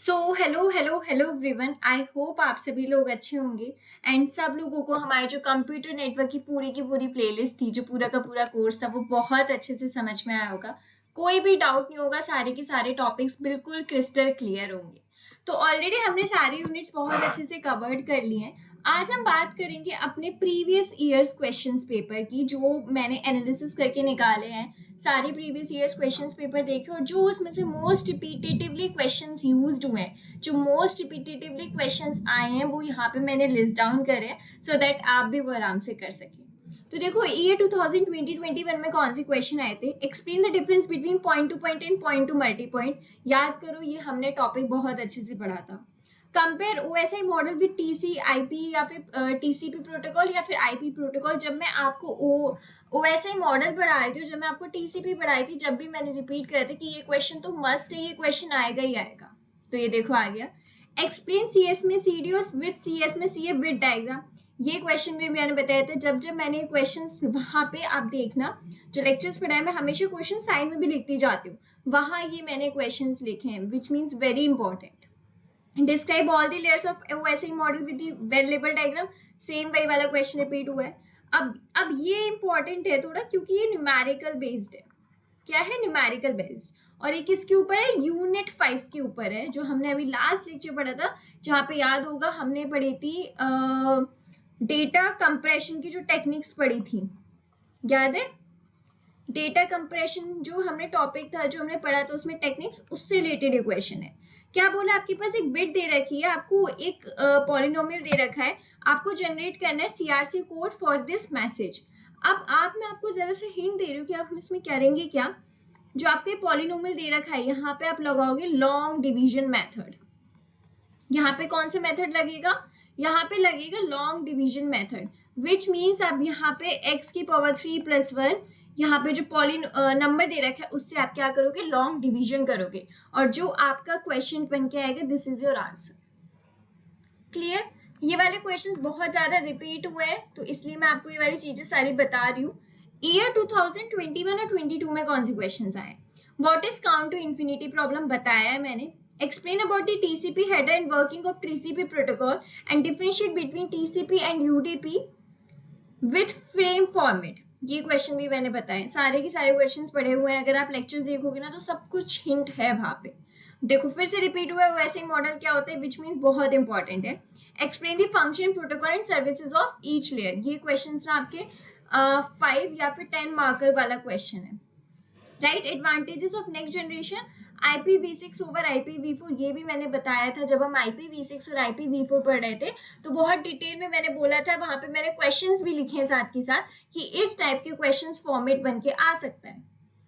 So hello hello hello everyone. आई hope आप सभी लोग अच्छे होंगे एंड सब लोगों को हमारे जो कंप्यूटर नेटवर्क की पूरी प्लेलिस्ट थी, जो पूरा का पूरा कोर्स था, वो बहुत अच्छे से समझ में आया होगा। कोई भी डाउट नहीं होगा, सारे के सारे टॉपिक्स बिल्कुल क्रिस्टल क्लियर होंगे। तो ऑलरेडी हमने सारे यूनिट्स बहुत अच्छे से कवर्ड कर लिए हैं। आज हम बात करेंगे अपने प्रीवियस ईयर्स क्वेश्चंस पेपर की, जो मैंने एनालिसिस करके निकाले हैं। सारे प्रीवियस ईयर्स क्वेश्चंस पेपर देखे और जो उसमें से मोस्ट रिपीटेटिवली क्वेश्चंस यूज्ड हुए हैं, जो मोस्ट रिपीटेटिवली क्वेश्चंस आए हैं, वो यहाँ पे मैंने लिस्ट डाउन करे हैं सो दैट आप भी वो आराम से कर सकें। तो देखो, ईयर 2020-21 में कौन से क्वेश्चन आए थे। Explain the difference between point two point and point two multi point. याद करो, ये हमने टॉपिक बहुत अच्छे से पढ़ा था। Compare OSI model with TC IP या फिर टीसीपी प्रोटोकॉल या फिर आईपी प्रोटोकॉल। जब मैं आपको ओएसआई मॉडल पढ़ा रही थी, जब मैं आपको टीसीपी पढ़ाई थी, जब भी मैंने रिपीट किया था कि ये क्वेश्चन तो मस्ट है, ये क्वेश्चन आएगा ही आएगा। तो ये देखो आ गया। एक्सप्लेन सीएस में सीडीओस विद सीएस में सीएफ विद डायग्राम। ये क्वेश्चन भी मैंने बताया था। जब जब मैंने क्वेश्चंस, वहां पे आप देखना, जो लेक्चर्स पढ़ाए, मैं हमेशा क्वेश्चन साइड में भी लिखती जाती हूँ। वहां ये मैंने क्वेश्चंस लिखे हैं, which means very important. Describe all the layers of OSI model with the well label diagram. Same वही वाला क्वेश्चन रिपीट हुआ है। अब ये इंपॉर्टेंट है थोड़ा, क्योंकि ये न्यूमेरिकल बेस्ड है। क्या है? Numerical based. और ये किसके ऊपर है? यूनिट 5 के ऊपर है, जो हमने अभी लास्ट लेक्चर पढ़ा था, जहाँ पे याद होगा हमने पढ़ी थी डेटा कंप्रेशन की जो टेक्निक्स पढ़ी थी। याद है? डेटा कंप्रेशन जो हमने टॉपिक था, जो हमने पढ़ा था, उसमें टेक्निक्स, उससे रिलेटेड क्वेश्चन है। क्या बोला? आपके पास एक बिट दे रखी है, आपको एक पॉलिनोमियल दे रखा है, आपको जनरेट करना है CRC code for this message. अब मैं आपको जरा से हिंट दे रही हूँ कि आप इसमें करेंगे क्या। जो आपके पॉलिनोमियल दे रखा है, यहाँ पे आप लगाओगे लॉन्ग डिवीजन मेथड। यहाँ पे कौन सा मेथड लगेगा? यहाँ पे लगेगा long division method, which means आप यहाँ पे x की पावर 3 + 1, यहाँ पे जो नंबर दे रखा है, उससे आप क्या करोगे? लॉन्ग डिवीजन करोगे, और जो आपका क्वेश्चन बन के आएगा, this is your answer. Clear? ये वाले क्वेश्चंस बहुत ज्यादा रिपीट हुए हैं, तो इसलिए मैं आपको ये वाली चीजें सारी बता रही हूँ। ईयर 2021 और 22 में कौन से क्वेश्चंस आए? What is count to infinity problem बताया है मैंने। Explain about the TCP header and working of TCP protocol and differentiate between TCP and UDP with frame format. ये क्वेश्चन भी मैंने बताए। सारे के सारे क्वेश्चंस पढ़े हुए हैं, अगर आप लेक्चर्स देखोगे ना, तो सब कुछ हिंट है वहां पे। देखो, फिर से रिपीट हुआ है, वैसे मॉडल क्या होता है, विच मीन्स बहुत इंपॉर्टेंट है। Explain the function, protocol and services of each layer. ये क्वेश्चन ना आपके 5 या फिर 10 मार्कर वाला क्वेश्चन है। Right? Advantages of next generation IPv6 over IPv4, ये भी मैंने बताया था जब हम IPv6 और IPv4 पढ़ रहे थे, तो बहुत डिटेल में मैंने बोला था। वहां पे मैंने क्वेश्चंस भी लिखे हैं साथ के साथ, कि इस टाइप के क्वेश्चंस फॉर्मेट बन के आ सकता है।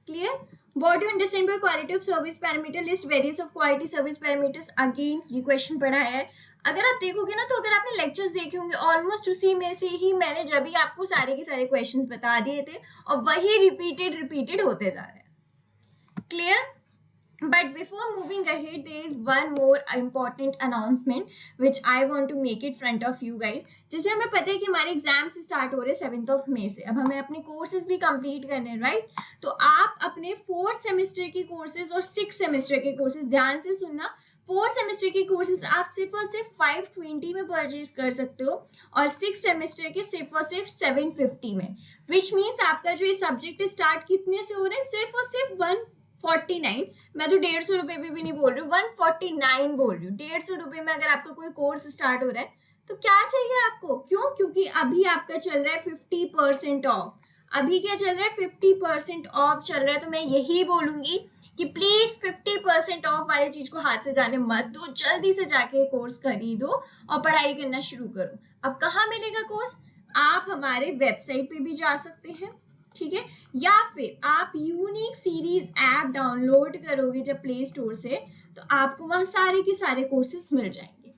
Clear? What do understand by quality of service parameter, list various of quality service parameters. Again ये क्वेश्चन पढ़ा है। अगर आप देखोगे ना, तो अगर आपने लेक्चर्स देखे होंगे, ऑलमोस्ट उसी में से ही मैंने जब भी आपको सारे के सारे क्वेश्चंस बता दिए थे, और वही रिपीटेड होते जा रहे हैं। Clear? But before moving ahead, there is one more important announcement which I want to make it front of you guys. जैसे हमें पता है कि हमारे एग्जाम्स स्टार्ट हो रहे हैं 7 मई से। अब हमें अपने कोर्सेज भी कंप्लीट करने हैं, राइट? तो आप अपने 4th सेमेस्टर के कोर्सेज और 6th सेमेस्टर के कोर्सेज, ध्यान से सुनना, 4th सेमेस्टर के कोर्सेज आप सिर्फ और सिर्फ 520 में परचेज कर सकते हो, और 6th सेमेस्टर के सिर्फ और सिर्फ 750 में। विच मीन्स आपका जो ये सब्जेक्ट स्टार्ट कितने से हो रहे हैं? सिर्फ और सिर्फ 149। मैं तो 150 रुपए भी नहीं बोल रही हूँ, 149 बोल रही हूँ। 150 रुपए में अगर आपका कोई कोर्स स्टार्ट हो रहा है, तो क्या चाहिए आपको? क्यों? क्योंकि अभी आपका चल रहा है 50% ऑफ। अभी क्या चल रहा है? 50% ऑफ चल रहा है। तो मैं यही बोलूंगी कि प्लीज 50% ऑफ वाली चीज को हाथ से जाने मत दो, जल्दी से जाके कोर्स खरीदो और पढ़ाई करना शुरू करो। अब कहाँ मिलेगा कोर्स? आप हमारे वेबसाइट पे भी जा सकते हैं, ठीक है, या फिर आप यूनिक सीरीज ऐप डाउनलोड करोगे जब प्ले स्टोर से, तो आपको वहां सारे के सारे कोर्सेज मिल जाएंगे।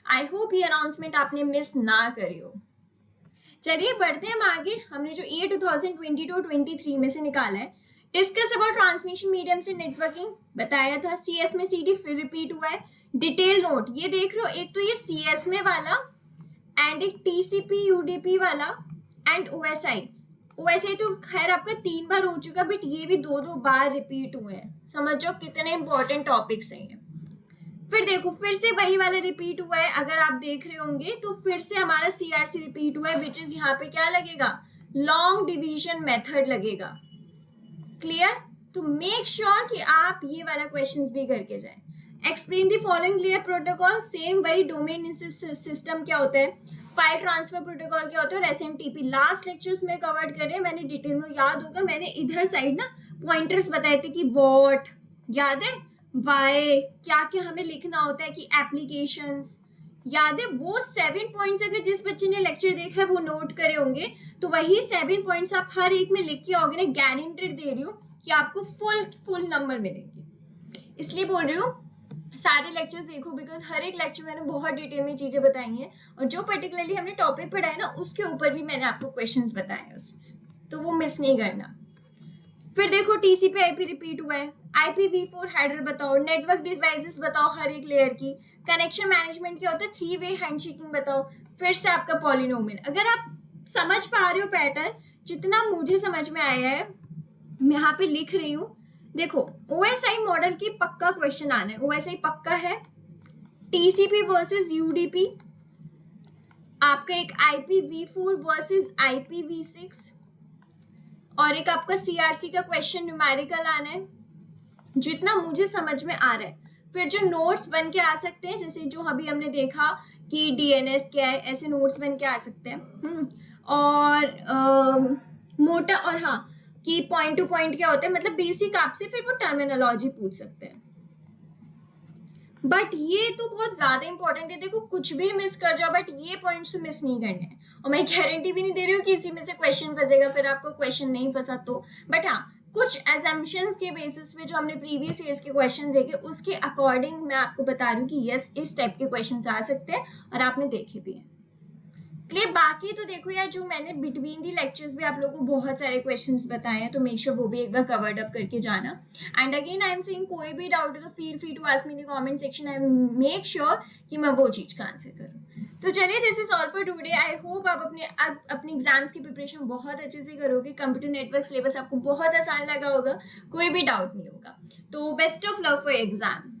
आई होप ये अनाउंसमेंट आपने मिस ना करी हो। चलिए बढ़ते हैं हम आगे। हमने जो ईयर 2022-23 में से निकाला है, डिस्कस अबाउट ट्रांसमिशन मीडियम से नेटवर्किंग बताया था। CS में CD फिर रिपीट हुआ है। डिटेल नोट ये देख लो, एक तो ये CS में वाला एंड एक TCP UDP वाला एंड OSI तो खैर आपका 3 बार हो चुका, बट ये भी 2 बार रिपीट हुए हैं। समझ जाओ कितने इंपॉर्टेंट टॉपिक्स हैं ये। फिर फिर देखो फिर से वही वाला रिपीट हुआ है, अगर आप देख रहे होंगे तो फिर से हमारा CRC रिपीट हुआ है, विच इज यहाँ पे क्या लगेगा, लॉन्ग डिवीजन मेथड लगेगा। क्लियर? तो मेक श्योर कि आप ये वाला क्वेश्चंस भी करके जाएं। Explain the following layer protocol, same वही डोमेन सिस्टम क्या होता है, फाइल ट्रांसफर प्रोटोकॉल क्या होता है, और SMTP लास्ट लेक्चर्स में कवर्ड करे, मैंने डिटेल में, याद होगा मैंने इधर साइड ना पॉइंटर्स बताए थे कि व्हाट, याद है, वाई, क्या क्या हमें लिखना होता है, कि एप्लीकेशंस, याद है वो 7 पॉइंट्स। अगर जिस बच्चे ने लेक्चर देखा है वो नोट करे होंगे, तो वही 7 पॉइंट्स आप हर एक में लिख के आओगे ना, गारंटेड दे रही हूँ कि आपको फुल नंबर मिलेंगे। इसलिए बोल रही हूँ सारे लेक्चर्स देखो, बिकॉज हर एक लेक्चर मैंने बहुत डिटेल में चीजें बताई हैं, और जो पर्टिकुलरली हमने टॉपिक पढ़ा है ना उसके ऊपर भी मैंने आपको क्वेश्चंस बताए हैं उसमें, तो वो मिस नहीं करना। फिर देखो TCP IP रिपीट हुआ है, IPv4 हेडर बताओ, नेटवर्क डिवाइसेस बताओ हर एक लेयर की, कनेक्शन मैनेजमेंट क्या होता है, 3-वे हैंडशेकिंग बताओ, फिर से आपका पॉलिनोमियल। अगर आप समझ पा रहे हो पैटर्न, जितना मुझे समझ में आया है मैं यहाँ पे लिख रही हूँ। देखो OSI मॉडल की पक्का क्वेश्चन आना है, OSI पक्का है, TCP वर्सेस UDP, आपका एक IPv4 वर्सेस IPv6, और एक आपका CRC का क्वेश्चन न्यूमेरिकल आना है, जितना मुझे समझ में आ रहा है। फिर जो नोट्स बन के आ सकते हैं, जैसे जो अभी हमने देखा कि DNS क्या है, ऐसे नोट्स बन के आ सकते हैं। और मोटा, और हाँ कि पॉइंट टू पॉइंट क्या होता है, मतलब बेसिक आपसे फिर वो टर्मिनोलॉजी पूछ सकते हैं। बट ये तो बहुत ज्यादा इंपॉर्टेंट है, देखो कुछ भी मिस कर जाओ बट ये पॉइंट्स तो मिस नहीं करने हैं, और मैं गारंटी भी नहीं दे रही हूँ कि इसी में से क्वेश्चन फंसेगा, फिर आपको क्वेश्चन नहीं फंसा तो। बट हाँ, कुछ एजम्पशंस के बेसिस पे जो हमने प्रीवियस ईयर्स के क्वेश्चन देखे उसके अकॉर्डिंग मैं आपको बता रही हूँ कि यस इस टाइप के क्वेश्चन आ सकते हैं, और आपने देखे भी हैं। क्लियर? बाकी तो देखो यार, जो मैंने बिटवीन दी लेक्चर्स भी आप लोगों को बहुत सारे क्वेश्चंस बताए हैं, तो मेक श्योर वो भी एक बार कवर्ड अप करके जाना। And again I am saying, कोई भी डाउट है तो feel free to ask me in the comment section, I make sure कि मैं वो चीज का आंसर करूँ। तो चलिए, this is all for today. I hope आप अपने एग्जाम्स की प्रिपरेशन बहुत अच्छे से करोगे, कंप्यूटर नेटवर्क सिलेबस आपको बहुत आसान लगा होगा, कोई भी डाउट नहीं होगा। तो best of luck for exam.